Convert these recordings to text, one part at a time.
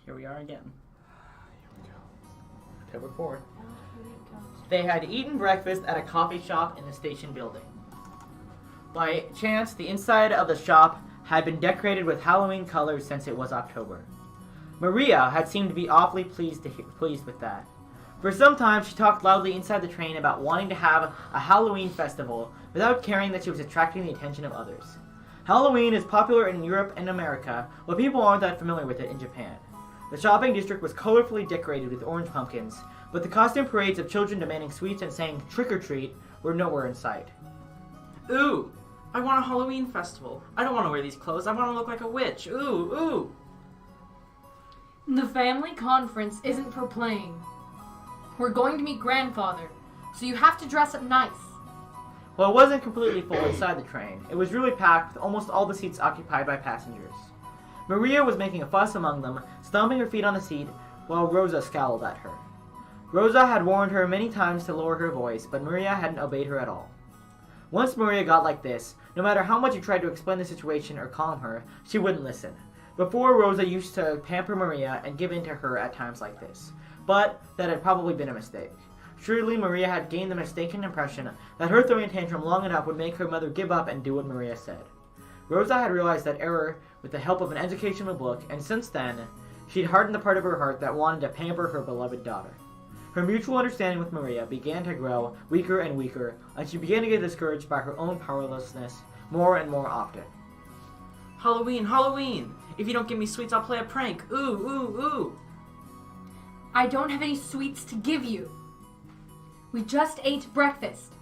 Here we are again. Here we go. October 4th. They had eaten breakfast at a coffee shop in the station building. By chance, the inside of the shop had been decorated with Halloween colors since it was October. Maria had seemed to be awfully pleased with that. For some time, she talked loudly inside the train about wanting to have a Halloween festival without caring that she was attracting the attention of others. Halloween is popular in Europe and America, but people aren't that familiar with it in Japan. The shopping district was colorfully decorated with orange pumpkins, but the costume parades of children demanding sweets and saying trick or treat were nowhere in sight. Ooh, I want a Halloween festival. I don't want to wear these clothes. I want to look like a witch. Ooh, ooh. The family conference isn't for playing. We're going to meet grandfather, so you have to dress up nice. Well, it wasn't completely full inside the train. It was really packed, with almost all the seats occupied by passengers. Maria was making a fuss among them, stomping her feet on the seat, while Rosa scowled at her. Rosa had warned her many times to lower her voice, but Maria hadn't obeyed her at all. Once Maria got like this, no matter how much you tried to explain the situation or calm her, she wouldn't listen. Before, Rosa used to pamper Maria and give in to her at times like this, but that had probably been a mistake. Surely Maria had gained the mistaken impression that her throwing a tantrum long enough would make her mother give up and do what Maria said. Rosa had realized that error with the help of an educational book, and since then, she'd hardened the part of her heart that wanted to pamper her beloved daughter. Her mutual understanding with Maria began to grow weaker and weaker, and she began to get discouraged by her own powerlessness more and more often. Halloween, Halloween! If you don't give me sweets, I'll play a prank. Ooh, ooh, ooh! I don't have any sweets to give you. We just ate breakfast.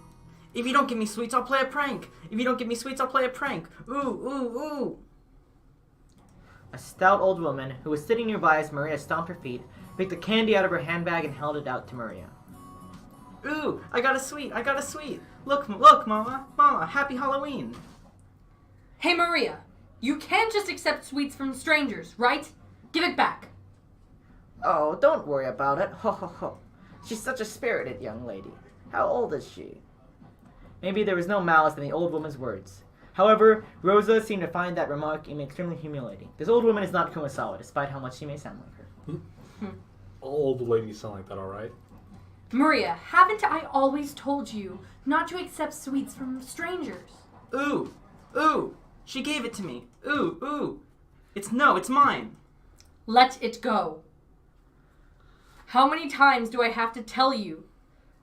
If you don't give me sweets, I'll play a prank. If you don't give me sweets, I'll play a prank. Ooh, ooh, ooh! A stout old woman, who was sitting nearby as Maria stomped her feet, picked a candy out of her handbag and held it out to Maria. Ooh, I got a sweet, I got a sweet. Look, look, Mama, Mama, happy Halloween. Hey, Maria, you can't just accept sweets from strangers, right? Give it back. Oh, don't worry about it. Ho ho ho. She's such a spirited young lady. How old is she? Maybe there was no malice in the old woman's words. However, Rosa seemed to find that remark extremely humiliating. This old woman is not Kumasawa, despite how much she may sound like her. All old ladies sound like that, alright? Maria, haven't I always told you not to accept sweets from strangers? Ooh, ooh, she gave it to me. Ooh, ooh. It's mine. Let it go. How many times do I have to tell you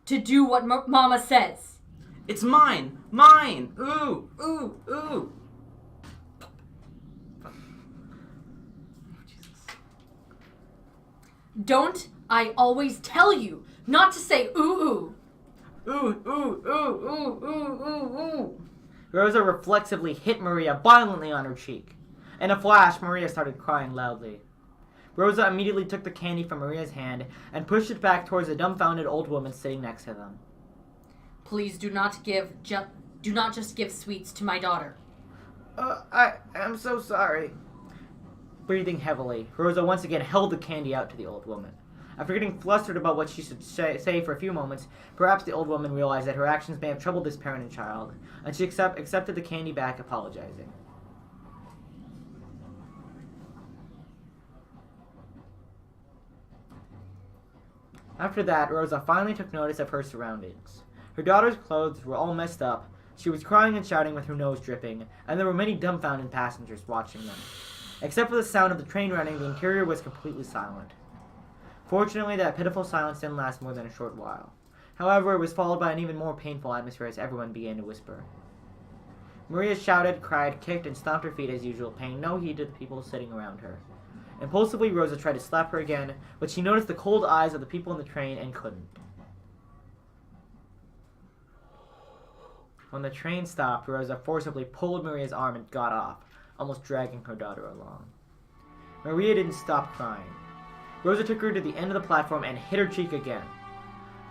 to do what Mama says? It's mine, mine. Ooh, ooh, ooh. Don't I always tell you not to say ooh ooh? Ooh, ooh, ooh, ooh, ooh, ooh, ooh. Rosa reflexively hit Maria violently on her cheek. In a flash, Maria started crying loudly. Rosa immediately took the candy from Maria's hand and pushed it back towards the dumbfounded old woman sitting next to them. Please do not just give sweets to my daughter. I am so sorry. Breathing heavily, Rosa once again held the candy out to the old woman. After getting flustered about what she should say for a few moments, perhaps the old woman realized that her actions may have troubled this parent and child, and she accepted the candy back, apologizing. After that, Rosa finally took notice of her surroundings. Her daughter's clothes were all messed up, she was crying and shouting with her nose dripping, and there were many dumbfounded passengers watching them. Except for the sound of the train running, the interior was completely silent. Fortunately, that pitiful silence didn't last more than a short while. However, it was followed by an even more painful atmosphere as everyone began to whisper. Maria shouted, cried, kicked, and stomped her feet as usual, paying no heed to the people sitting around her. Impulsively, Rosa tried to slap her again, but she noticed the cold eyes of the people in the train and couldn't. When the train stopped, Rosa forcibly pulled Maria's arm and got off, almost dragging her daughter along. Maria didn't stop crying. Rosa took her to the end of the platform and hit her cheek again.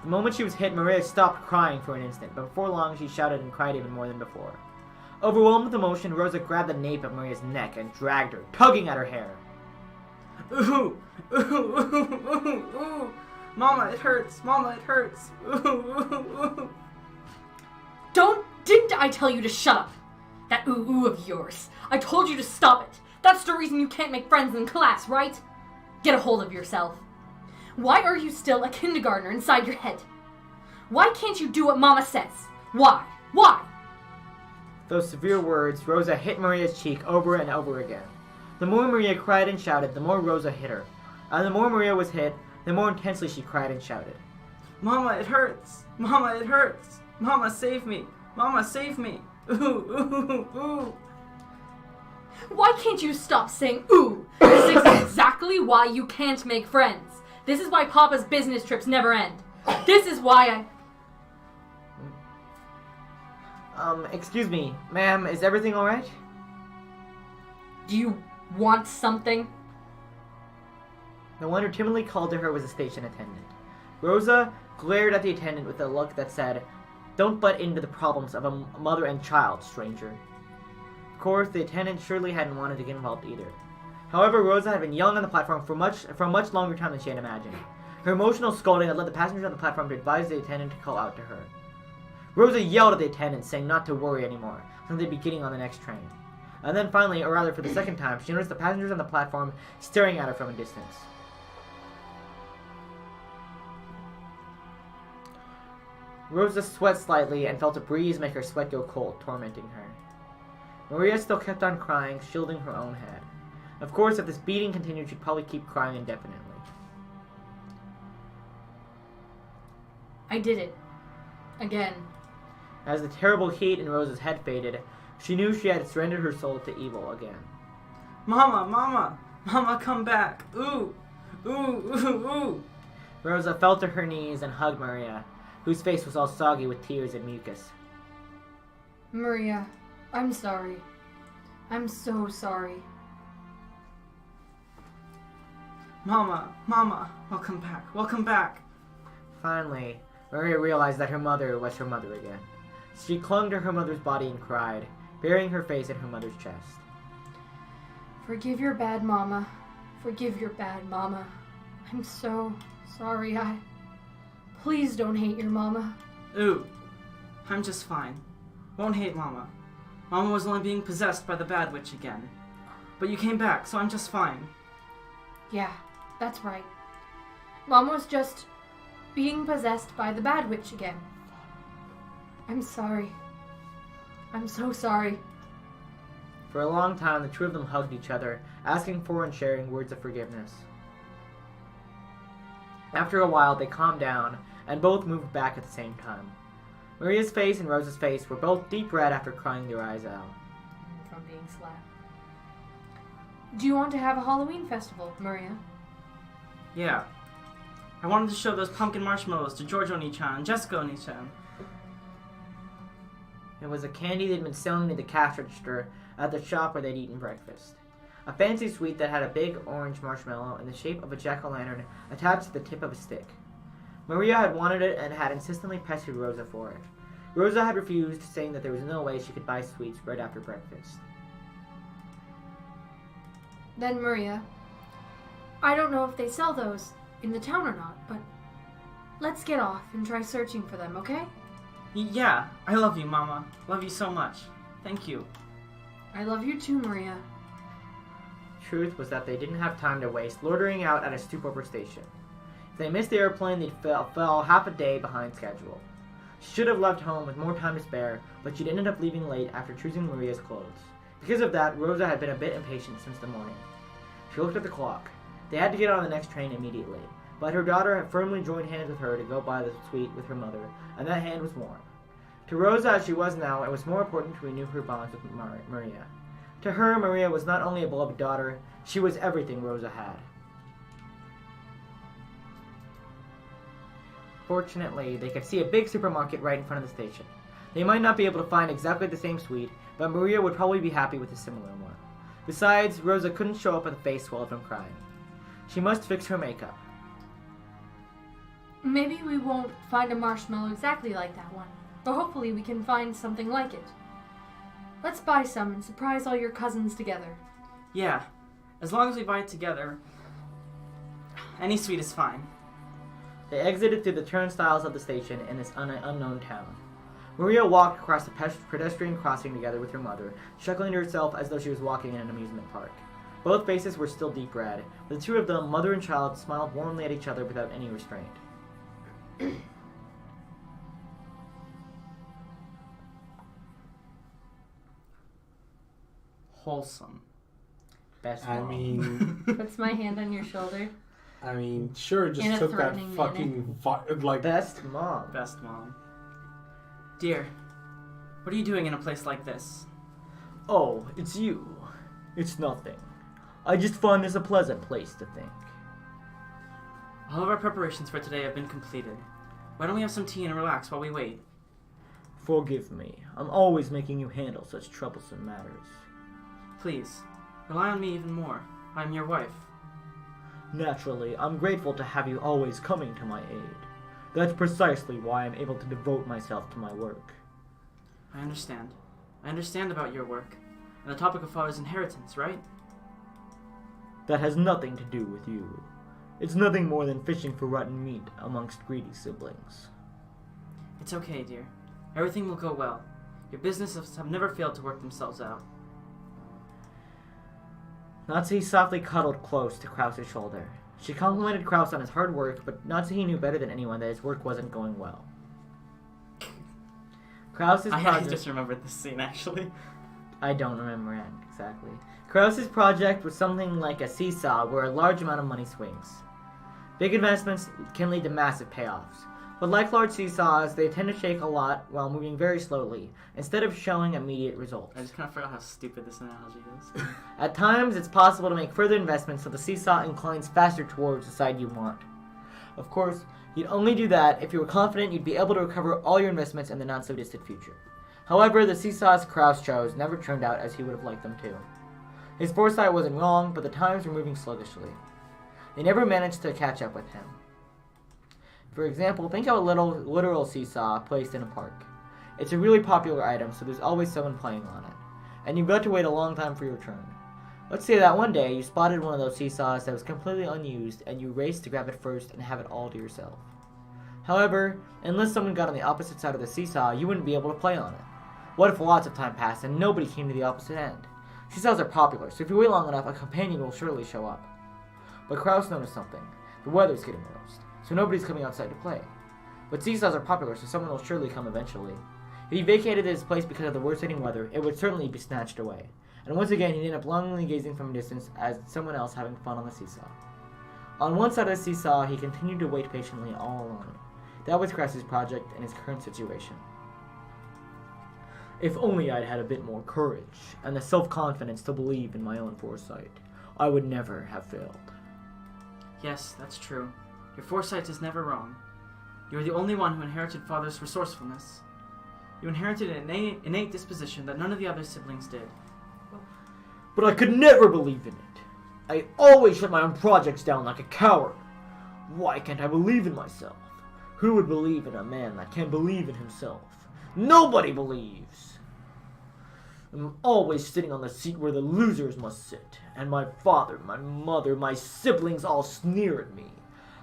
The moment she was hit, Maria stopped crying for an instant, but before long she shouted and cried even more than before. Overwhelmed with emotion, Rosa grabbed the nape of Maria's neck and dragged her, tugging at her hair. Ooh, ooh, ooh, ooh, ooh. Mama, it hurts. Mama, it hurts. Ooh, ooh, ooh. Didn't I tell you to shut up? That ooh-ooh of yours. I told you to stop it. That's the reason you can't make friends in class, right? Get a hold of yourself. Why are you still a kindergartner inside your head? Why can't you do what Mama says? Why? Why? Those severe words, Rosa hit Maria's cheek over and over again. The more Maria cried and shouted, the more Rosa hit her. And the more Maria was hit, the more intensely she cried and shouted. Mama, it hurts. Mama, it hurts. Mama, save me. Mama, save me. Ooh, ooh, ooh. Why can't you stop saying ooh? This is exactly why you can't make friends. This is why Papa's business trips never end. This is why Excuse me, ma'am, is everything alright? Do you want something? The one who timidly called to her was a station attendant. Rosa glared at the attendant with a look that said, "Don't butt into the problems of a mother and child, stranger." Of course, the attendant surely hadn't wanted to get involved either. However, Rosa had been young on the platform for a much longer time than she had imagined. Her emotional scolding had led the passengers on the platform to advise the attendant to call out to her. Rosa yelled at the attendant, saying not to worry anymore, since they'd be getting on the next train. And then finally, or rather for the second time, she noticed the passengers on the platform staring at her from a distance. Rosa sweat slightly and felt a breeze make her sweat go cold, tormenting her. Maria still kept on crying, shielding her own head. Of course, if this beating continued, she'd probably keep crying indefinitely. I did it. Again. As the terrible heat in Rosa's head faded, she knew she had surrendered her soul to evil again. Mama, Mama, Mama, come back. Ooh, ooh, ooh, ooh. Rosa fell to her knees and hugged Maria, whose face was all soggy with tears and mucus. Maria, I'm sorry. I'm so sorry. Mama, Mama, welcome back, welcome back. Finally, Maria realized that her mother was her mother again. She clung to her mother's body and cried, burying her face in her mother's chest. Forgive your bad mama. Forgive your bad mama. I'm so sorry. Please don't hate your mama. Ooh, I'm just fine. Won't hate Mama. Mama was only being possessed by the bad witch again. But you came back, so I'm just fine. Yeah, that's right. Mama was just being possessed by the bad witch again. I'm sorry. I'm so sorry. For a long time, the two of them hugged each other, asking for and sharing words of forgiveness. After a while, they calmed down, and both moved back at the same time. Maria's face and Rosa's face were both deep red after crying their eyes out. From being slapped. Do you want to have a Halloween festival, Maria? Yeah. I wanted to show those pumpkin marshmallows to Giorgio Oni-chan and Jessica Oni-chan. It was a candy they'd been selling near the cash register at the shop where they'd eaten breakfast. A fancy sweet that had a big orange marshmallow in the shape of a jack-o'-lantern attached to the tip of a stick. Maria had wanted it and had insistently pestered Rosa for it. Rosa had refused, saying that there was no way she could buy sweets right after breakfast. Then, Maria, I don't know if they sell those in the town or not, but let's get off and try searching for them, okay? Yeah, I love you, Mama. Love you so much. Thank you. I love you too, Maria. Truth was that they didn't have time to waste loitering out at a stopover station. If they missed the airplane, they'd fell half a day behind schedule. She should have left home with more time to spare, but she'd ended up leaving late after choosing Maria's clothes. Because of that, Rosa had been a bit impatient since the morning. She looked at the clock. They had to get on the next train immediately, but her daughter had firmly joined hands with her to go buy the sweet with her mother, and that hand was warm. To Rosa, as she was now, it was more important to renew her bonds with Maria. To her, Maria was not only a beloved daughter, she was everything Rosa had. Fortunately, they could see a big supermarket right in front of the station. They might not be able to find exactly the same sweet, but Maria would probably be happy with a similar one. Besides, Rosa couldn't show up with a face swelled from crying. She must fix her makeup. Maybe we won't find a marshmallow exactly like that one, but hopefully we can find something like it. Let's buy some and surprise all your cousins together. Yeah, as long as we buy it together, any sweet is fine. They exited through the turnstiles of the station in this unknown town. Maria walked across the pedestrian crossing together with her mother, chuckling to herself as though she was walking in an amusement park. Both faces were still deep red. The two of them, mother and child, smiled warmly at each other without any restraint. Wholesome. Best I mom. mean, Puts my hand on your shoulder. sure, In just a took that threatening fucking like. Best mom. Best mom. Dear, what are you doing in a place like this? Oh, it's you. It's nothing. I just find this a pleasant place to think. All of our preparations for today have been completed. Why don't we have some tea and relax while we wait? Forgive me. I'm always making you handle such troublesome matters. Please, rely on me even more. I'm your wife. Naturally, I'm grateful to have you always coming to my aid. That's precisely why I'm able to devote myself to my work. I understand. I understand about your work. And the topic of father's inheritance, right? That has nothing to do with you. It's nothing more than fishing for rotten meat amongst greedy siblings. It's okay, dear. Everything will go well. Your businesses have never failed to work themselves out. Natsuhi softly cuddled close to Krause's shoulder. She complimented Krause on his hard work, but Natsuhi knew better than anyone that his work wasn't going well. Krause's I project... just remembered this scene, actually. I don't remember it exactly. Krause's project was something like a seesaw where a large amount of money swings. Big investments can lead to massive payoffs. But like large seesaws, they tend to shake a lot while moving very slowly, instead of showing immediate results. I just kind of forgot how stupid this analogy is. At times, it's possible to make further investments so the seesaw inclines faster towards the side you want. Of course, you'd only do that if you were confident you'd be able to recover all your investments in the not-so-distant future. However, the seesaws Krause chose never turned out as he would have liked them to. His foresight wasn't wrong, but the times were moving sluggishly. They never managed to catch up with him. For example, think of a literal seesaw placed in a park. It's a really popular item, so there's always someone playing on it. And you've got to wait a long time for your turn. Let's say that one day you spotted one of those seesaws that was completely unused, and you raced to grab it first and have it all to yourself. However, unless someone got on the opposite side of the seesaw, you wouldn't be able to play on it. What if lots of time passed and nobody came to the opposite end? Seesaws are popular, so if you wait long enough, a companion will surely show up. But Krause noticed something. The weather's getting worse, so nobody's coming outside to play. But seesaws are popular, so someone will surely come eventually. If he vacated his place because of the worsening weather, it would certainly be snatched away. And once again, he'd end up longingly gazing from a distance as someone else having fun on the seesaw. On one side of the seesaw, he continued to wait patiently all alone. That was Krause's project and his current situation. If only I'd had a bit more courage, and the self-confidence to believe in my own foresight, I would never have failed. Yes, that's true. Your foresight is never wrong. You are the only one who inherited father's resourcefulness. You inherited an innate disposition that none of the other siblings did. But I could never believe in it. I always shut my own projects down like a coward. Why can't I believe in myself? Who would believe in a man that can't believe in himself? Nobody believes! I'm always sitting on the seat where the losers must sit, and my father, my mother, my siblings all sneer at me.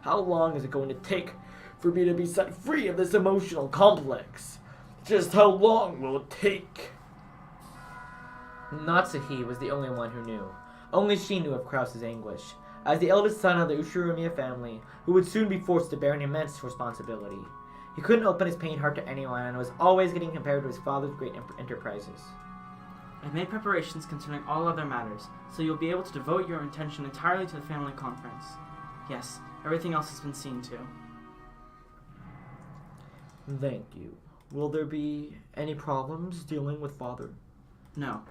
How long is it going to take for me to be set free of this emotional complex? Just how long will it take? Natsuhi was the only one who knew. Only she knew of Krause's anguish. As the eldest son of the Ushiromiya family, who would soon be forced to bear an immense responsibility. He couldn't open his pain heart to anyone and was always getting compared to his father's great enterprises. I've made preparations concerning all other matters, so you'll be able to devote your attention entirely to the family conference. Yes, everything else has been seen to. Thank you. Will there be any problems dealing with father? No.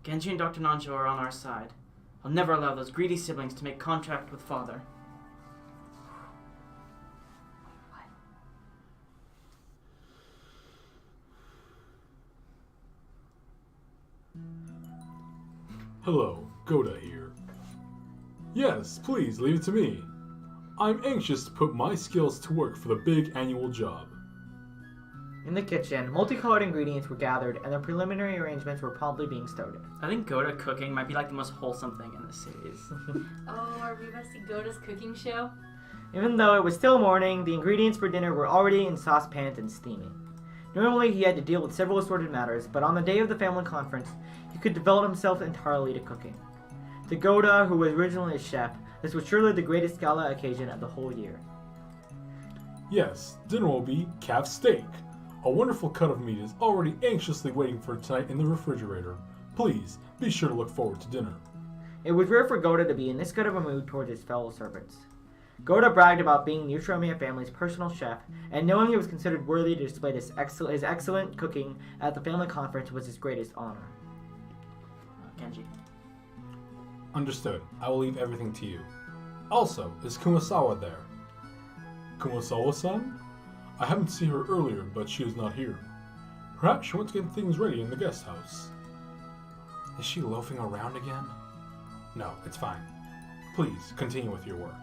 Genji and Dr. Nanjo are on our side. I'll never allow those greedy siblings to make contract with father. Hello, Goda here. Yes, please leave it to me. I'm anxious to put my skills to work for the big annual job. In the kitchen, multicolored ingredients were gathered and the preliminary arrangements were promptly being started. I think Goda cooking might be like the most wholesome thing in this series. Oh, are we about to see Goda's cooking show? Even though it was still morning, the ingredients for dinner were already in saucepans and steaming. Normally he had to deal with several assorted matters, but on the day of the family conference, he could devote himself entirely to cooking. To Goda, who was originally a chef, this was surely the greatest gala occasion of the whole year. Yes, dinner will be calf steak. A wonderful cut of meat is already anxiously waiting for tonight in the refrigerator. Please, be sure to look forward to dinner. It was rare for Goda to be in this good of a mood towards his fellow servants. Goda bragged about being the Uchinomiya family's personal chef, and knowing he was considered worthy to display his excellent cooking at the family conference was his greatest honor. Genji. Understood. I will leave everything to you. Also, is Kumasawa there? Kumasawa-san? I happened to see her earlier, but she is not here. Perhaps she went to get things ready in the guest house. Is she loafing around again? No, it's fine. Please, continue with your work.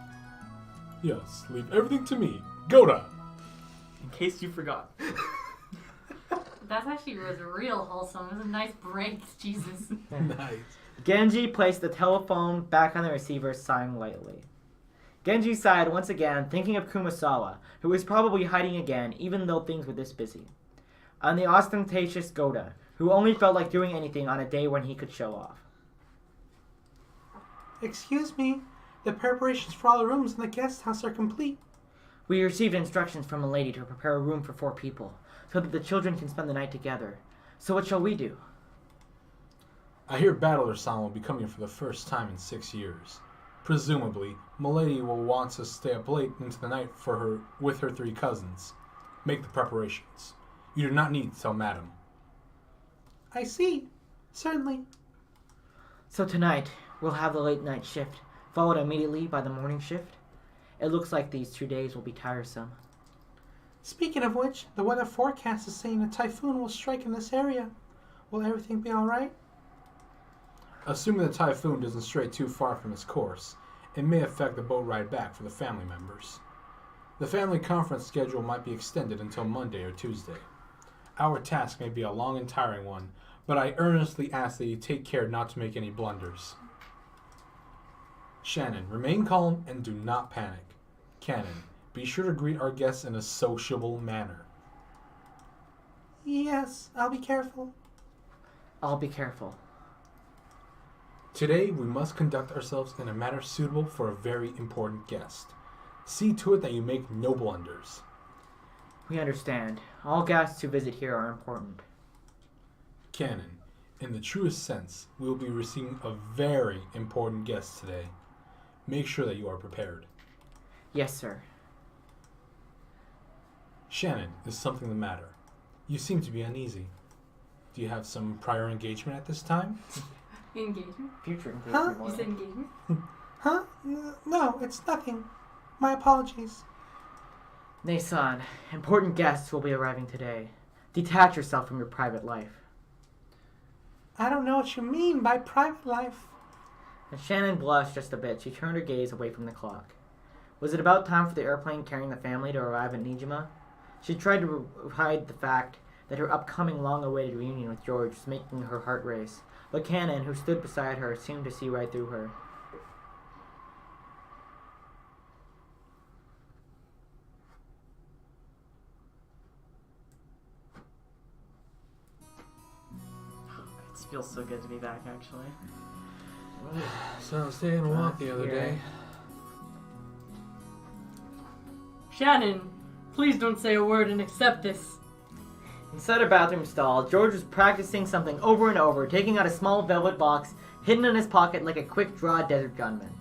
Yes, leave everything to me. Goda! In case you forgot. That actually was real wholesome. It was a nice break, Jesus. Nice. Genji placed the telephone back on the receiver, sighing lightly. Genji sighed once again, thinking of Kumasawa, who was probably hiding again, even though things were this busy. And the ostentatious Goda, who only felt like doing anything on a day when he could show off. Excuse me, the preparations for all the rooms in the guest house are complete. We received instructions from a lady to prepare a room for 4 people, so that the children can spend the night together. So what shall we do? I hear Battler-san will be coming for the first time in 6 years. Presumably, Milady will want to stay up late into the night with her 3 cousins. Make the preparations. You do not need to tell Madam. I see. Certainly. So tonight, we'll have the late night shift, followed immediately by the morning shift. It looks like these 2 days will be tiresome. Speaking of which, the weather forecast is saying a typhoon will strike in this area. Will everything be alright? Assuming the typhoon doesn't stray too far from its course, it may affect the boat ride back for the family members. The family conference schedule might be extended until Monday or Tuesday. Our task may be a long and tiring one, but I earnestly ask that you take care not to make any blunders. Shannon, remain calm and do not panic. Cannon, be sure to greet our guests in a sociable manner. Yes, I'll be careful. I'll be careful. Today, we must conduct ourselves in a manner suitable for a very important guest. See to it that you make no blunders. We understand. All guests who visit here are important. Cannon, in the truest sense, we will be receiving a very important guest today. Make sure that you are prepared. Yes, sir. Shannon, is something the matter? You seem to be uneasy. Do you have some prior engagement at this time? Engagement? Future engagement. Huh? You said engagement? Huh? No, it's nothing. My apologies. Nay-san, important guests will be arriving today. Detach yourself from your private life. I don't know what you mean by private life. As Shannon blushed just a bit, she turned her gaze away from the clock. Was it about time for the airplane carrying the family to arrive at Nijima? She tried to hide the fact that her upcoming long-awaited reunion with George was making her heart race, but Cannon, who stood beside her, seemed to see right through her. It feels so good to be back, actually. So I was taking a walk the other Here. day. Shannon, please don't say a word and accept this. Inside a bathroom stall, George was practicing something over and over, taking out a small velvet box hidden in his pocket like a quick-draw desert gunman.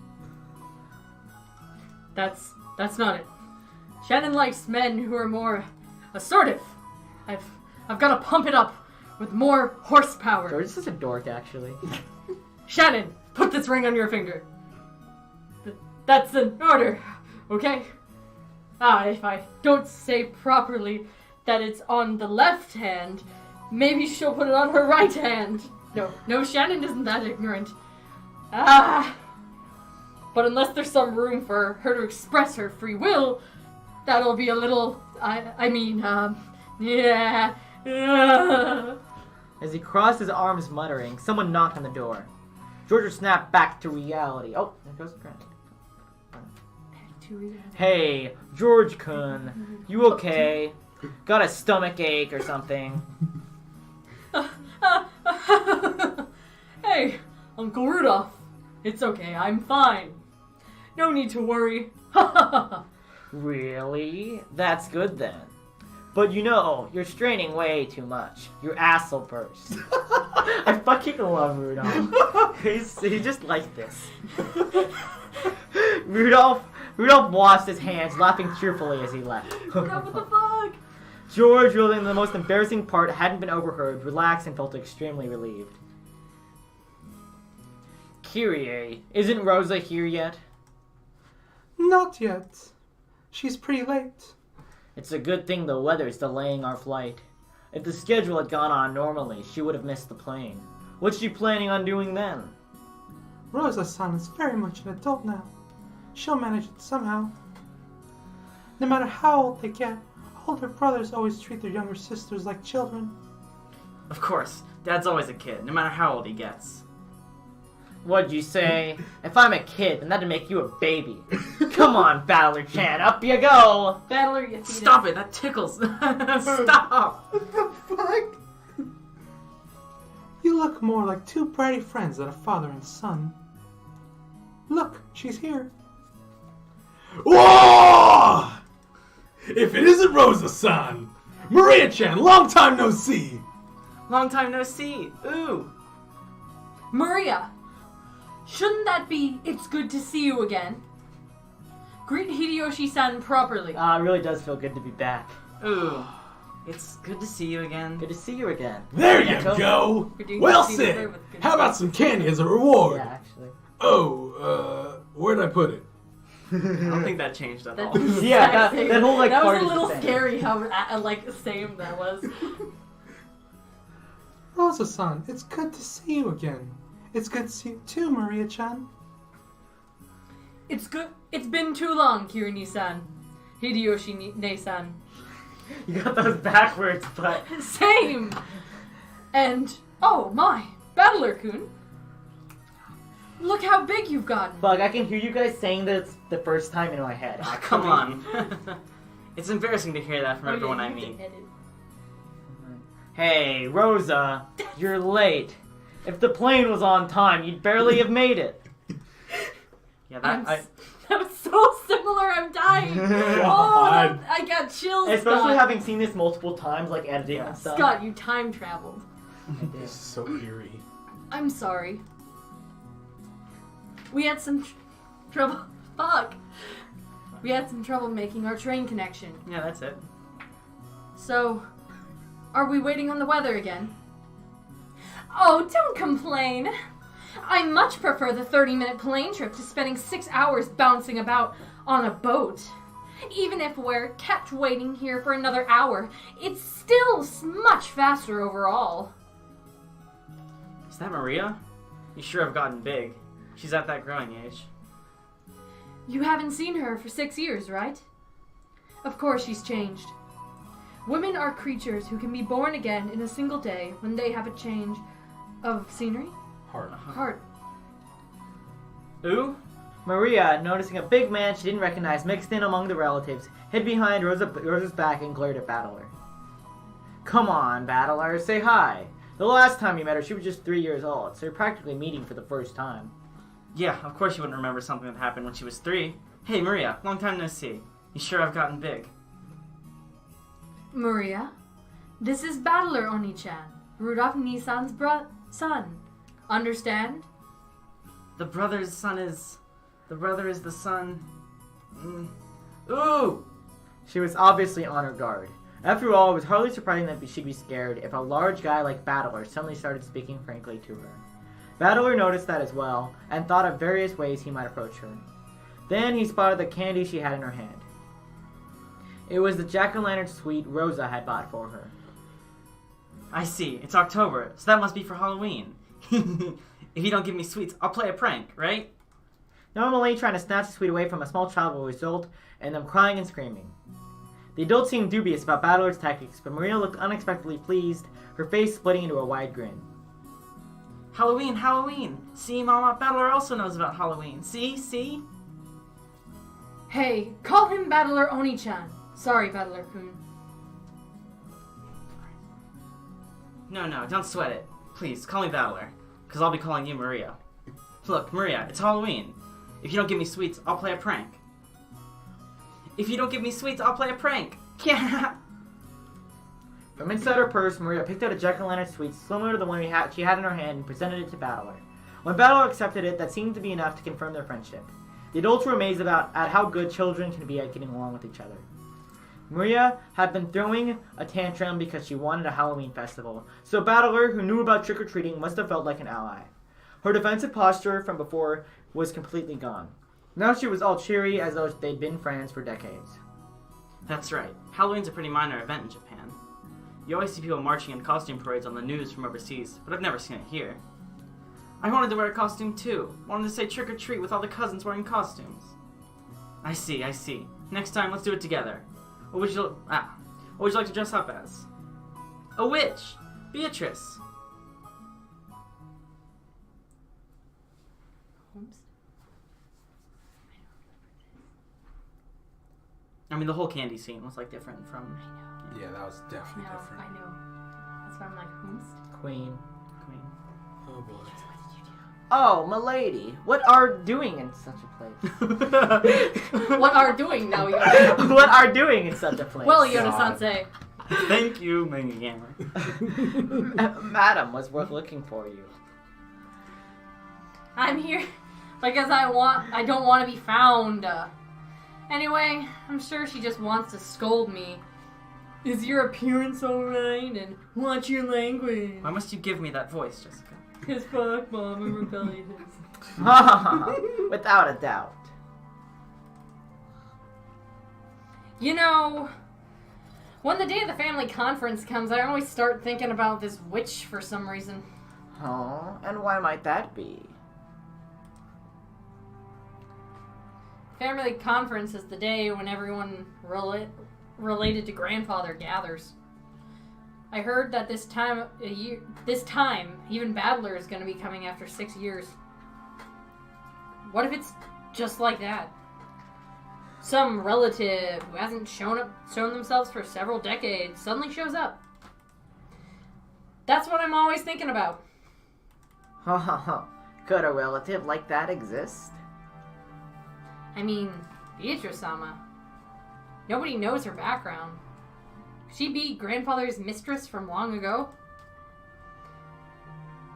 That's not it. Shannon likes men who are more assertive. I've got to pump it up with more horsepower. George is just a dork, actually. Shannon, put this ring on your finger. That's an order, okay? If I don't say properly that it's on the left hand, maybe she'll put it on her right hand. No, Shannon isn't that ignorant. But unless there's some room for her to express her free will, that'll be a little, yeah. As he crossed his arms muttering, someone knocked on the door. George snapped back to reality. Oh, there goes the granite. Hey, George-kun, you okay? Got a stomach ache or something? Hey, Uncle Rudolph. It's okay, I'm fine. No need to worry. Ha ha ha. Really? That's good then. But you know, you're straining way too much. Your ass will burst. I fucking love Rudolph. He's just like this. Rudolph washed his hands, laughing cheerfully as he left. What the fuck? George, realizing the most embarrassing part hadn't been overheard, relaxed and felt extremely relieved. Kyrie, isn't Rosa here yet? Not yet. She's pretty late. It's a good thing the weather's delaying our flight. If the schedule had gone on normally, she would have missed the plane. What's she planning on doing then? Rosa-san is very much an adult now. She'll manage it somehow. No matter how old they get, older brothers always treat their younger sisters like children. Of course, Dad's always a kid, no matter how old he gets. What'd you say? If I'm a kid, then that'd make you a baby. Come on, Battler-chan, up you go! Battler, you feed Stop it, that tickles. Stop! What the fuck? You look more like two bratty friends than a father and son. Look, she's here. Whoa! If it isn't Rosa-san! Maria-chan, long time no see! Long time no see. Ooh. Maria! Shouldn't that be, it's good to see you again? Greet Hideyoshi-san properly. It really does feel good to be back. Ooh. It's good to see you again. Good to see you again. There you Umineko. go! We're doing Well the scene over said! with good- How about some candy as a reward? Yeah, actually. Oh, where'd I put it? I don't think that changed at all. That's the Yeah, exact that- same. that whole, like, that part was a is the little same. scary how same that was. Rosa-san, it's good to see you again. It's good to see you too, Maria-chan. It's good. It's been too long, Kirini-san. Hideyoshi-ne-san. You got those backwards, but... Same! And, oh my, Battler-kun. Look how big you've gotten. Fuck, I can hear you guys saying this the first time in my head. Oh, come on. It's embarrassing to hear that from everyone I meet. Hey, Rosa, you're late. If the plane was on time, you'd barely have made it. Yeah, That was so similar, I'm dying. Oh, God. I got chills, Especially Scott. having seen this multiple times, like editing Yeah. and stuff. Scott, you time traveled. This is so eerie. I'm sorry. We had some trouble. Fuck. We had some trouble making our train connection. Yeah, that's it. So, are we waiting on the weather again? Oh, don't complain. I much prefer the 30-minute plane trip to spending 6 hours bouncing about on a boat. Even if we're kept waiting here for another hour, it's still much faster overall. Is that Maria? You sure have gotten big. She's at that growing age. You haven't seen her for 6 years, right? Of course she's changed. Women are creatures who can be born again in a single day when they have a change of scenery? Heart. Ooh? Maria, noticing a big man she didn't recognize mixed in among the relatives, hid behind Rosa's back and glared at Battler. Come on, Battler, say hi. The last time you met her, she was just 3 years old, so you're practically meeting for the first time. Yeah, of course you wouldn't remember something that happened when she was 3. Hey, Maria, long time no see. You sure have gotten big. Maria, this is Battler Oni-chan, Rudolph Nisan's son. Understand? The brother is the son. Ooh! She was obviously on her guard. After all, it was hardly surprising that she'd be scared if a large guy like Battler suddenly started speaking frankly to her. Battler noticed that as well, and thought of various ways he might approach her. Then he spotted the candy she had in her hand. It was the jack-o'-lantern sweet Rosa had bought for her. I see. It's October, so that must be for Halloween. If you don't give me sweets, I'll play a prank, right? Normally, trying to snatch the sweet away from a small child will result in them crying and screaming. The adults seemed dubious about Battler's tactics, but Maria looked unexpectedly pleased, her face splitting into a wide grin. Halloween, Halloween! See, Mama, Battler also knows about Halloween. See? Hey, call him Battler Oni-chan. Sorry, Battler-kun. No, don't sweat it. Please, call me Battler, because I'll be calling you Maria. Look, Maria, it's Halloween. If you don't give me sweets, I'll play a prank. If you don't give me sweets, I'll play a prank. Yeah. From inside her purse, Maria picked out a jack-o'-lantern sweet similar to the one she had in her hand and presented it to Battler. When Battler accepted it, that seemed to be enough to confirm their friendship. The adults were amazed at how good children can be at getting along with each other. Maria had been throwing a tantrum because she wanted a Halloween festival, so Battler, who knew about trick-or-treating, must have felt like an ally. Her defensive posture from before was completely gone. Now she was all cheery as though they'd been friends for decades. That's right. Halloween's a pretty minor event in Japan. You always see people marching in costume parades on the news from overseas, but I've never seen it here. I wanted to wear a costume too. Wanted to say trick or treat with all the cousins wearing costumes. I see. Next time, let's do it together. What would you like to dress up as? A witch! Beatrice! I mean, the whole candy scene was like different from... Yeah, that was definitely different. I know. That's why I'm like, who's? Queen. Oh boy. Oh, milady, what are doing in such a place? What are doing now, Yoda? What are doing in such a place? Well, Yoda-sensei. Thank you, Manga Gamer. Madam, was worth looking for you. I'm here because I don't want to be found. Anyway, I'm sure she just wants to scold me. Is your appearance alright? And what's your language? Why must you give me that voice, Jessica? Cause fuck mom, I'm rebellious. Without a doubt. You know, when the day of the family conference comes, I always start thinking about this witch for some reason. Oh, and why might that be? Family conference is the day when everyone related to grandfather gathers. I heard that this time, even Battler is going to be coming after 6 years. What if it's just like that? Some relative who hasn't shown themselves for several decades suddenly shows up. That's what I'm always thinking about. Could a relative like that exist? I mean, Beatrice-sama. Nobody knows her background. Could she be grandfather's mistress from long ago?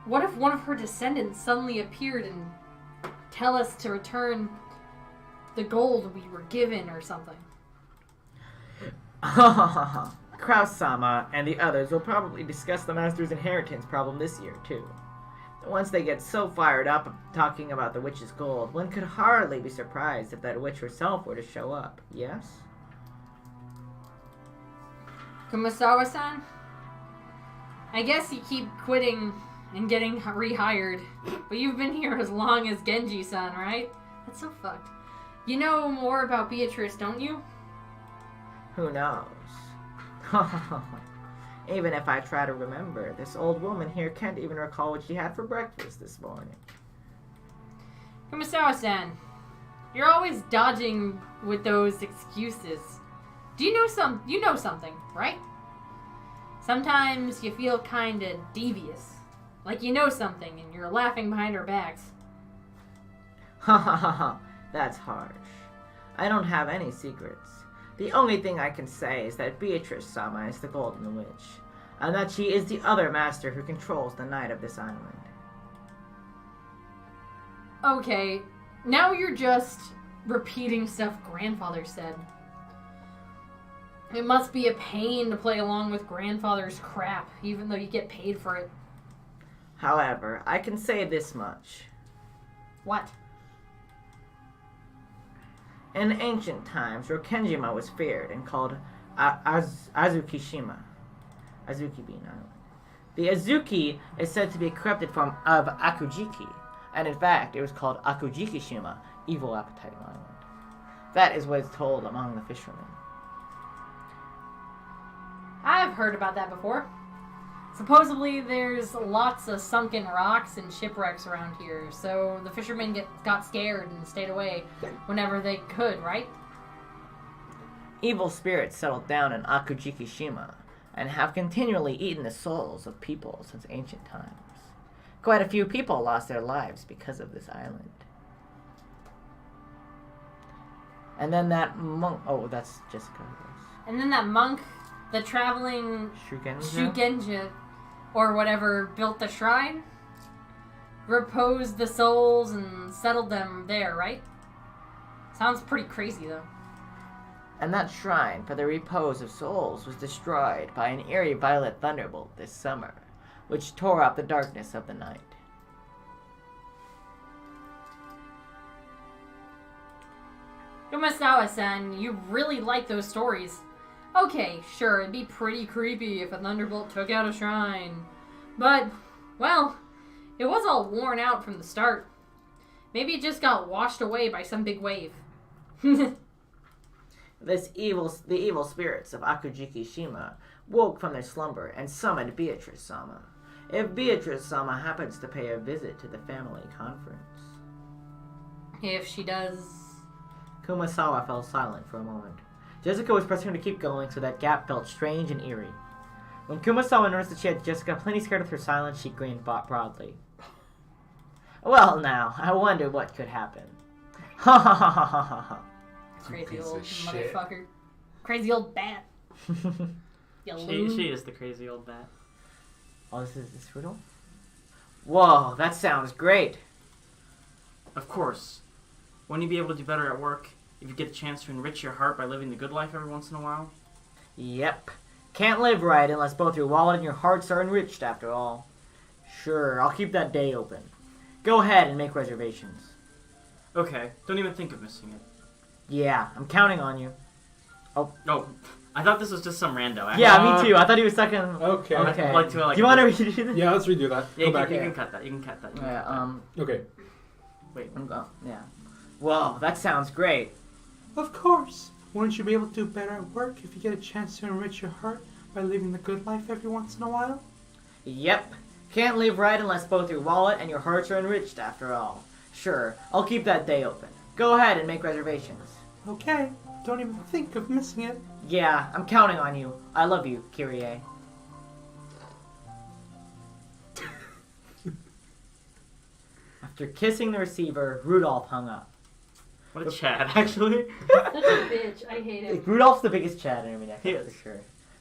What if one of her descendants suddenly appeared and tell us to return the gold we were given or something? Kraus-sama and the others will probably discuss the master's inheritance problem this year, too. Once they get so fired up talking about the witch's gold, one could hardly be surprised if that witch herself were to show up, yes? Kumasawa-san? I guess you keep quitting and getting rehired, but you've been here as long as Genji-san, right? That's so fucked. You know more about Beatrice, don't you? Who knows? Even if I try to remember, this old woman here can't even recall what she had for breakfast this morning. Kumasawa-san, you're always dodging with those excuses. You know something, right? Sometimes you feel kinda devious. Like you know something and you're laughing behind our backs. That's harsh. I don't have any secrets. The only thing I can say is that Beatrice-sama is the Golden Witch, and that she is the other master who controls the night of this island. Okay, now you're just repeating stuff grandfather said. It must be a pain to play along with grandfather's crap, even though you get paid for it. However, I can say this much. What? In ancient times, Rokenjima was feared and called Azukishima. Azuki being island. The Azuki is said to be a corrupted form of Akujiki, and in fact, it was called Akujikishima, Evil Appetite Island. That is what is told among the fishermen. I've heard about that before. Supposedly, there's lots of sunken rocks and shipwrecks around here, so the fishermen got scared and stayed away whenever they could, right? Evil spirits settled down in Akujikishima and have continually eaten the souls of people since ancient times. Quite a few people lost their lives because of this island. And then that monk... Oh, that's Jessica. And then that monk, the traveling Shugenja, or whatever, built the shrine, reposed the souls and settled them there, right? Sounds pretty crazy, though. And that shrine for the repose of souls was destroyed by an eerie violet thunderbolt this summer, which tore out the darkness of the night. Yomasawa-san, you really like those stories. Okay, sure, it'd be pretty creepy if a thunderbolt took out a shrine. But, well, it was all worn out from the start. Maybe it just got washed away by some big wave. The evil spirits of Akujiki-shima woke from their slumber and summoned Beatrice-sama. If Beatrice-sama happens to pay a visit to the family conference. If she does... Kumasawa fell silent for a moment. Jessica was pressing her to keep going, so that gap felt strange and eerie. When Kumasawa noticed that she had Jessica plenty scared of her silence, she grinned broadly. Well, now, I wonder what could happen. Ha ha ha ha ha ha. Crazy Piece old of shit. motherfucker. Crazy old bat. You loon. She is the crazy old bat. Oh, this is Rudolph? Whoa, that sounds great. Of course. Wouldn't you be able to do better at work if you get the chance to enrich your heart by living the good life every once in a while? Yep. Can't live right unless both your wallet and your hearts are enriched, after all. Sure, I'll keep that day open. Go ahead and make reservations. Okay, don't even think of missing it. Yeah, I'm counting on you. Oh, I thought this was just some rando. Yeah, me too. I thought he was stuck in... Okay. Okay. Like Do you want to redo this? Yeah, let's redo that. Yeah, Go back. you can cut that. You can cut that. Yeah, Okay. Wait. yeah. Whoa, that sounds great. Of course. Wouldn't you be able to do better at work if you get a chance to enrich your heart by living the good life every once in a while? Yep. Can't live right unless both your wallet and your hearts are enriched, after all. Sure, I'll keep that day open. Go ahead and make reservations. Okay. Don't even think of missing it. Yeah, I'm counting on you. I love you, Kyrie. After kissing the receiver, Rudolph hung up. What a Chad, actually. Such a bitch. I hate him. Rudolph's the biggest Chad in Umineko, Yes. for sure.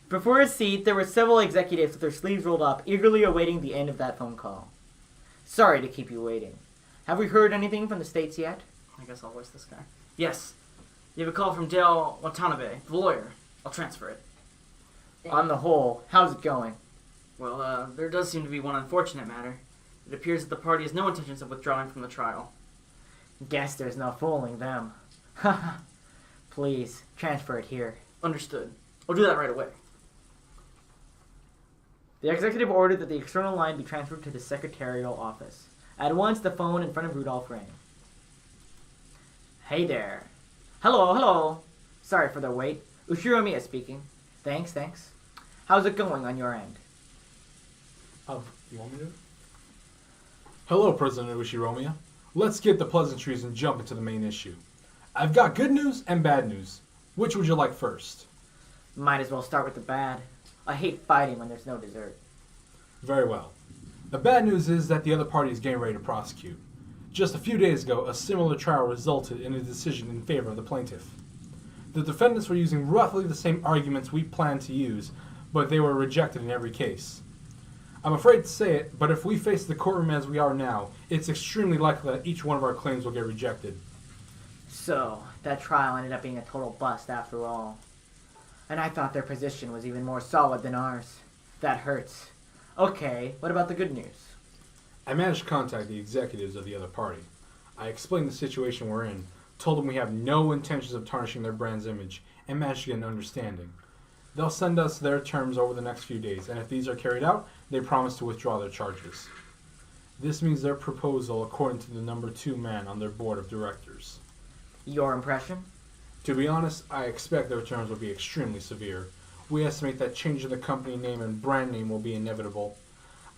Before his seat, there were several executives with their sleeves rolled up, eagerly awaiting the end of that phone call. Sorry to keep you waiting. Have we heard anything from the States yet? I guess I'll voice this guy. Yes. You have a call from Dale Watanabe, the lawyer. I'll transfer it. On the whole, how's it going? Well, there does seem to be one unfortunate matter. It appears that the party has no intentions of withdrawing from the trial. Guess there's no fooling them. Please, transfer it here. Understood. I'll do that right away. The executive ordered that the external line be transferred to the secretarial office. At once, the phone in front of Rudolph rang. Hey there. Hello. Sorry for the wait. Ushiromiya speaking. Thanks. How's it going on your end? You want me to? Hello, President Ushiromiya. Let's get the pleasantries and jump into the main issue. I've got good news and bad news. Which would you like first? Might as well start with the bad. I hate fighting when there's no dessert. Very well. The bad news is that the other party is getting ready to prosecute. Just a few days ago, a similar trial resulted in a decision in favor of the plaintiff. The defendants were using roughly the same arguments we planned to use, but they were rejected in every case. I'm afraid to say it, but if we face the courtroom as we are now, it's extremely likely that each one of our claims will get rejected. So, that trial ended up being a total bust after all. And I thought their position was even more solid than ours. That hurts. Okay, what about the good news? I managed to contact the executives of the other party. I explained the situation we're in, told them we have no intentions of tarnishing their brand's image, and managed to get an understanding. They'll send us their terms over the next few days, and if these are carried out, they promise to withdraw their charges. This means their proposal according to the number 2 man on their board of directors. Your impression? To be honest, I expect their terms will be extremely severe. We estimate that changing the company name and brand name will be inevitable.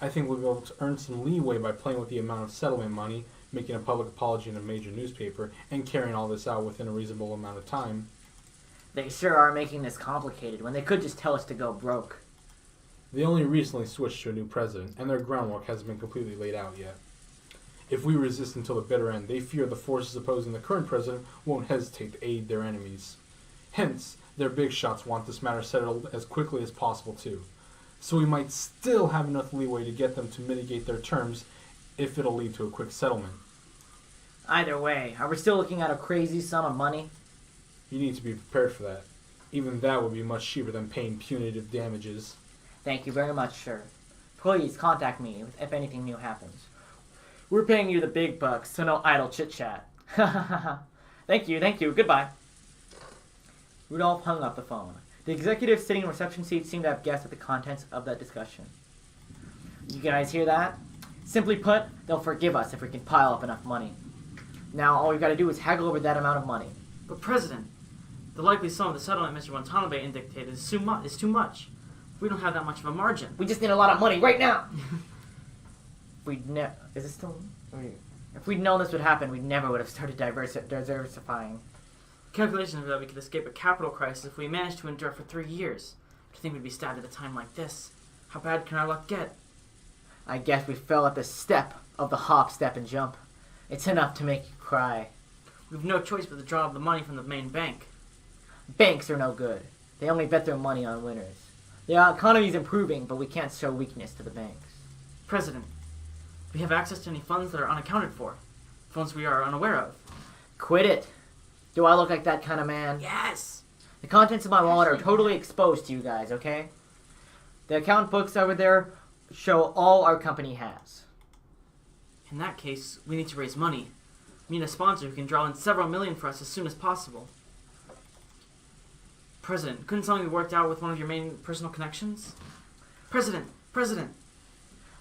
I think we'll be able to earn some leeway by playing with the amount of settlement money, making a public apology in a major newspaper, and carrying all this out within a reasonable amount of time. They sure are making this complicated when they could just tell us to go broke. They only recently switched to a new president, and their groundwork hasn't been completely laid out yet. If we resist until the bitter end, they fear the forces opposing the current president won't hesitate to aid their enemies. Hence, their big shots want this matter settled as quickly as possible too. So we might still have enough leeway to get them to mitigate their terms if it'll lead to a quick settlement. Either way, are we still looking at a crazy sum of money? You need to be prepared for that. Even that would be much cheaper than paying punitive damages. Thank you very much, sir. Please contact me if anything new happens. We're paying you the big bucks, so no idle chit-chat. Thank you, goodbye. Rudolph hung up the phone. The executives sitting in reception seats seemed to have guessed at the contents of that discussion. You guys hear that? Simply put, they'll forgive us if we can pile up enough money. Now all we've got to do is haggle over that amount of money. But President, the likely sum of the settlement Mr. Watanabe indicated is too much. We don't have that much of a margin. We just need a lot of money right now. If we'd known this would happen, we never would have started diversifying. Calculations are that we could escape a capital crisis if we managed to endure for 3 years. Do you think we'd be stabbed at a time like this? How bad can our luck get? I guess we fell at the step of the hop, step, and jump. It's enough to make you cry. We've no choice but to draw the money from the main bank. Banks are no good. They only bet their money on winners. The economy's improving, but we can't show weakness to the banks. President, we have access to any funds that are unaccounted for. Funds we are unaware of. Quit it. Do I look like that kind of man? Yes! The contents of my wallet are totally exposed to you guys, okay? The account books over there show all our company has. In that case, we need to raise money. We need a sponsor who can draw in several million for us as soon as possible. President, couldn't something be worked out with one of your main personal connections? President!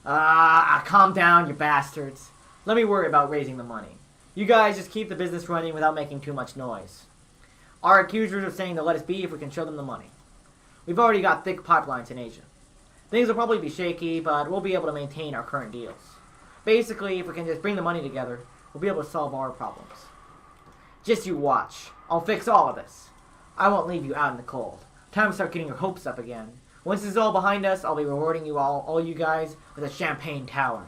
Calm down, you bastards. Let me worry about raising the money. You guys just keep the business running without making too much noise. Our accusers are saying to let us be if we can show them the money. We've already got thick pipelines in Asia. Things will probably be shaky, but we'll be able to maintain our current deals. Basically, if we can just bring the money together, we'll be able to solve our problems. Just you watch. I'll fix all of this. I won't leave you out in the cold. Time to start getting your hopes up again. Once this is all behind us, I'll be rewarding you all you guys, with a champagne tower.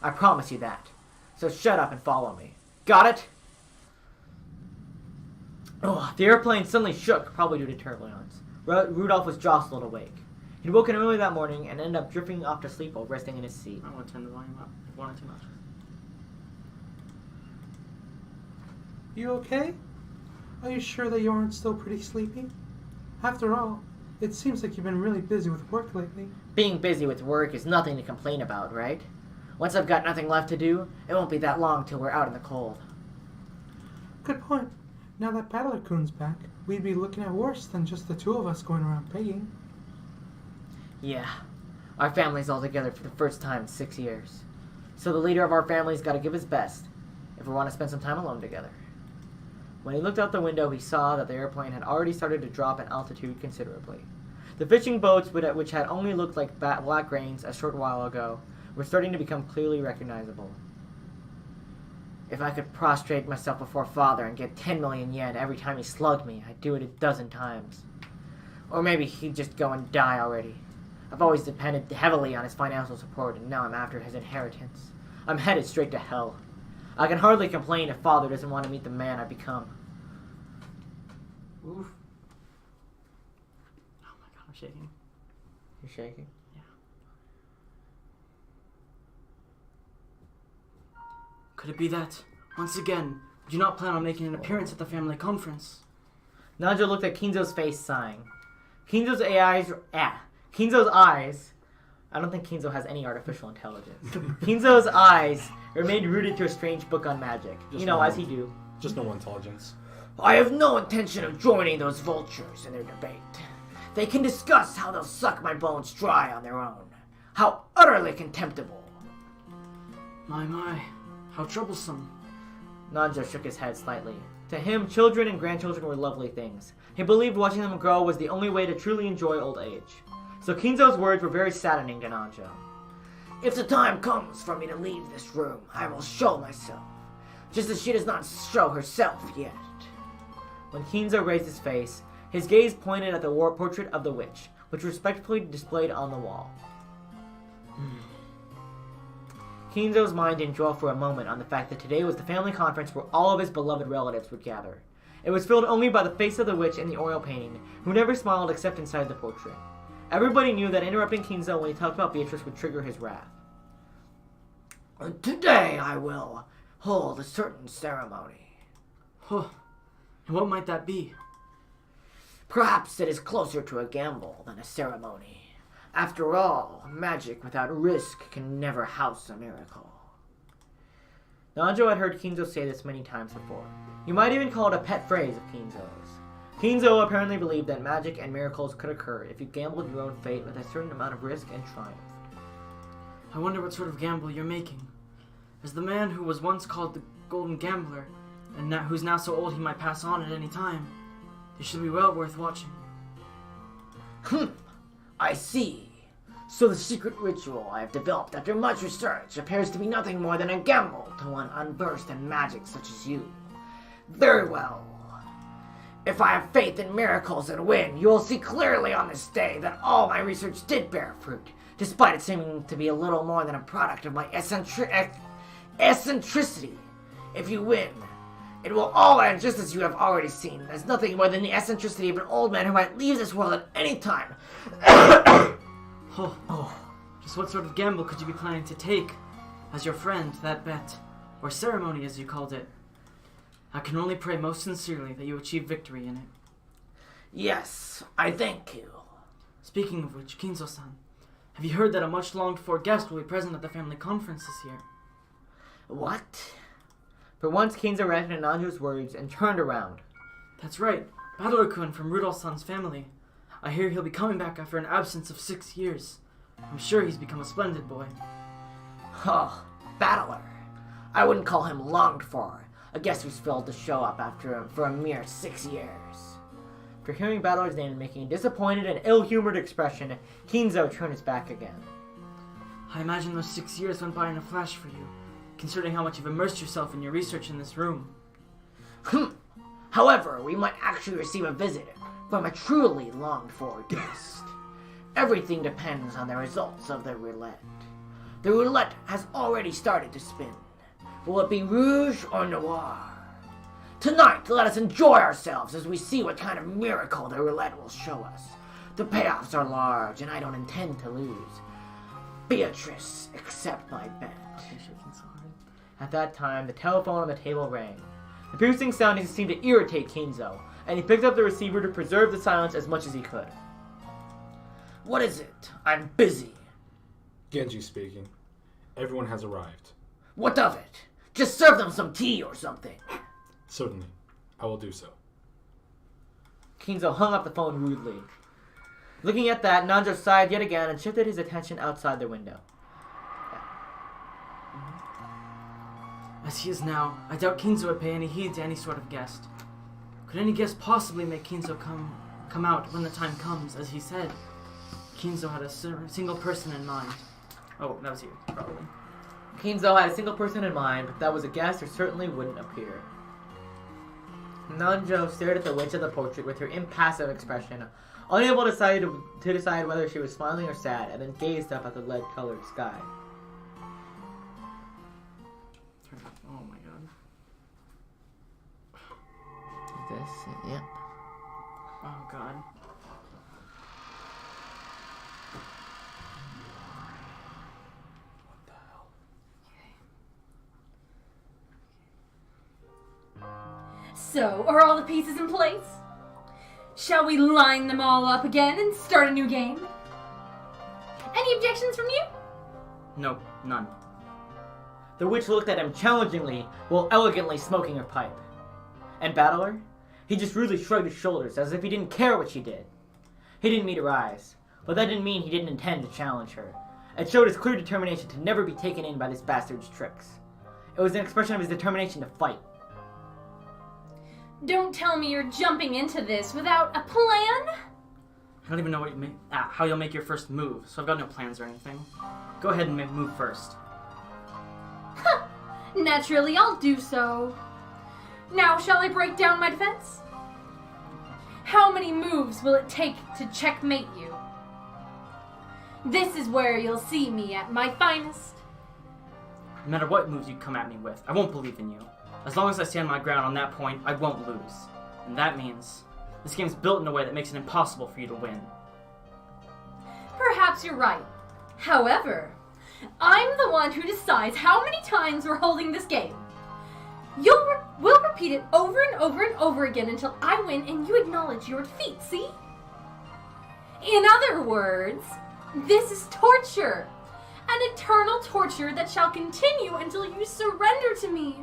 I promise you that. So shut up and follow me. Got it? Oh, the airplane suddenly shook, probably due to turbulence. Rudolph was jostled awake. He'd woken early that morning and ended up drifting off to sleep while resting in his seat. I want to turn the volume up. I've wanted too much. You okay? Are you sure that you aren't still pretty sleepy? After all, it seems like you've been really busy with work lately. Being busy with work is nothing to complain about, right? Once I've got nothing left to do, it won't be that long till we're out in the cold. Good point. Now that Battler Coon's back, we'd be looking at worse than just the two of us going around begging. Yeah, our family's all together for the first time in 6 years. So the leader of our family's got to give his best if we want to spend some time alone together. When he looked out the window, he saw that the airplane had already started to drop in altitude considerably. The fishing boats, which had only looked like black grains a short while ago, were starting to become clearly recognizable. If I could prostrate myself before Father and get 10 million yen every time he slugged me, I'd do it a dozen times. Or maybe he'd just go and die already. I've always depended heavily on his financial support, and now I'm after his inheritance. I'm headed straight to hell. I can hardly complain if Father doesn't want to meet the man I've become. Oof. Oh my god, I'm shaking. You're shaking? Yeah. Could it be that, once again, you do not plan on making an appearance at the family conference? Nanjo looked at Kinzo's face, sighing. Kinzo's eyes... I don't think Kinzo has any artificial intelligence. Kinzo's eyes remained rooted to a strange book on magic. As he do. Just no intelligence. I have no intention of joining those vultures in their debate. They can discuss how they'll suck my bones dry on their own. How utterly contemptible. My, how troublesome. Nanjo shook his head slightly. To him, children and grandchildren were lovely things. He believed watching them grow was the only way to truly enjoy old age. So Kinzo's words were very saddening to Nanjo. If the time comes for me to leave this room, I will show myself, just as she does not show herself yet. When Kinzo raised his face, his gaze pointed at the war portrait of the witch, which were respectfully displayed on the wall. Kinzo's mind didn't dwell for a moment on the fact that today was the family conference where all of his beloved relatives would gather. It was filled only by the face of the witch in the oil painting, who never smiled except inside the portrait. Everybody knew that interrupting Kinzo when he talked about Beatrice would trigger his wrath. Today I will hold a certain ceremony. Huh. And what might that be? Perhaps it is closer to a gamble than a ceremony. After all, magic without risk can never house a miracle. Nanjo had heard Kinzo say this many times before. You might even call it a pet phrase of Kinzo's. Kinzo apparently believed that magic and miracles could occur if you gambled your own fate with a certain amount of risk and triumph. I wonder what sort of gamble you're making. As the man who was once called the Golden Gambler, and who's now so old he might pass on at any time, it should be well worth watching. I see. So the secret ritual I have developed after much research appears to be nothing more than a gamble to one unversed in magic such as you. Very well. If I have faith in miracles and win, you will see clearly on this day that all my research did bear fruit, despite it seeming to be a little more than a product of my eccentricity. If you win, it will all end just as you have already seen, as nothing more than the eccentricity of an old man who might leave this world at any time. Just what sort of gamble could you be planning to take as your friend, that bet, or ceremony as you called it? I can only pray most sincerely that you achieve victory in it. Yes, I thank you. Speaking of which, Kinzo-san, have you heard that a much longed-for guest will be present at the family conference this year? What? For once, Kinzo reacted to Nanjo's words and turned around. That's right, Battler-kun from Rudolph-san's family. I hear he'll be coming back after an absence of 6 years. I'm sure he's become a splendid boy. Oh, Battler. I wouldn't call him longed for. A guest who's failed to show up after him for a mere 6 years. After hearing Battler's name and making a disappointed and ill-humored expression, Kinzo turned his back again. I imagine those 6 years went by in a flash for you, considering how much you've immersed yourself in your research in this room. However, we might actually receive a visit from a truly longed-for guest. Everything depends on the results of the roulette. The roulette has already started to spin. Will it be rouge or noir? Tonight, let us enjoy ourselves as we see what kind of miracle the roulette will show us. The payoffs are large, and I don't intend to lose. Beatrice, accept my bet. At that time, the telephone on the table rang. The piercing sound seemed to irritate Kinzo, and he picked up the receiver to preserve the silence as much as he could. What is it? I'm busy. Genji speaking. Everyone has arrived. What of it? Just serve them some tea or something. Certainly. I will do so. Kinzo hung up the phone rudely. Looking at that, Nanjo sighed yet again and shifted his attention outside the window. As he is now, I doubt Kinzo would pay any heed to any sort of guest. Could any guest possibly make Kinzo come out when the time comes, as he said? Kinzo had a single person in mind. Oh, that was you, probably. Kinzo had a single person in mind, but that was a guest who certainly wouldn't appear. Nanjo stared at the witch of the portrait with her impassive expression, unable to decide whether she was smiling or sad, and then gazed up at the lead-colored sky. Oh my god. This, yep. Oh god. What the hell? So, are all the pieces in place? Shall we line them all up again and start a new game? Any objections from you? Nope, none. The witch looked at him challengingly while elegantly smoking her pipe. And Battler? He just rudely shrugged his shoulders as if he didn't care what she did. He didn't meet her eyes, but that didn't mean he didn't intend to challenge her. It showed his clear determination to never be taken in by this bastard's tricks. It was an expression of his determination to fight. Don't tell me you're jumping into this without a plan? I don't even know what how you'll make your first move, so I've got no plans or anything. Go ahead and move first. Naturally, I'll do so. Now, shall I break down my defense? How many moves will it take to checkmate you? This is where you'll see me at my finest. No matter what moves you come at me with, I won't believe in you. As long as I stand my ground on that point, I won't lose. And that means this game's built in a way that makes it impossible for you to win. Perhaps you're right. However, I'm the one who decides how many times we're holding this game. We'll repeat it over and over and over again until I win and you acknowledge your defeat, see? In other words, this is torture. An eternal torture that shall continue until you surrender to me.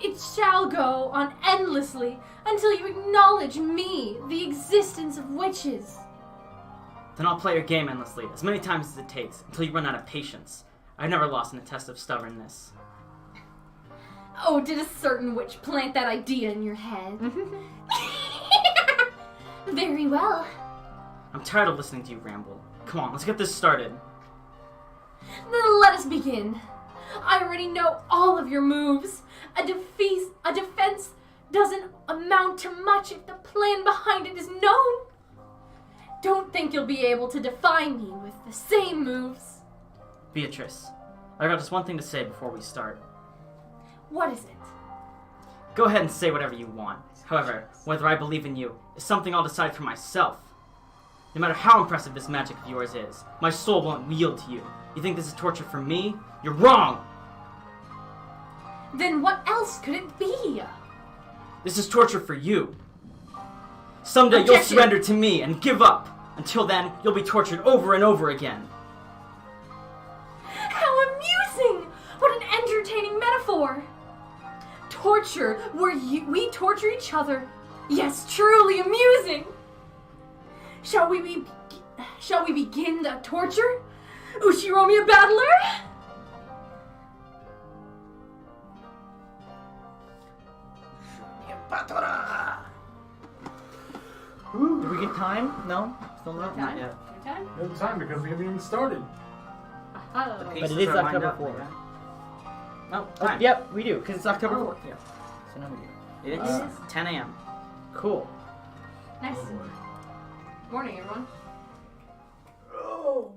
It shall go on endlessly until you acknowledge me, the existence of witches. Then I'll play your game endlessly, as many times as it takes, until you run out of patience. I've never lost in a test of stubbornness. Oh, did a certain witch plant that idea in your head? Very well. I'm tired of listening to you ramble. Come on, let's get this started. Then let us begin. I already know all of your moves. A defense doesn't amount to much if the plan behind it is known. Don't think you'll be able to defy me with the same moves. Beatrice, I got just one thing to say before we start. What is it? Go ahead and say whatever you want. However, whether I believe in you is something I'll decide for myself. No matter how impressive this magic of yours is, my soul won't yield to you. You think this is torture for me? You're wrong! Then what else could it be? This is torture for you. Someday you'll Objection. surrender to me and give up. Until then, you'll be tortured over and over again. How amusing! What an entertaining metaphor! Torture, where we torture each other. Yes, truly amusing! Shall we begin the torture? Ushiromi battler? Did we get time? No? Still not? Not Time? yet. Your time? No time because we haven't even started. Oh. But Pieces it is are lined October up, 4th. yeah. Oh, Oh, time. yep, we do, because it's October Oh. 4th. Yeah. So now we do. It's 10 a.m. Cool. Nice. Morning, everyone. Oh.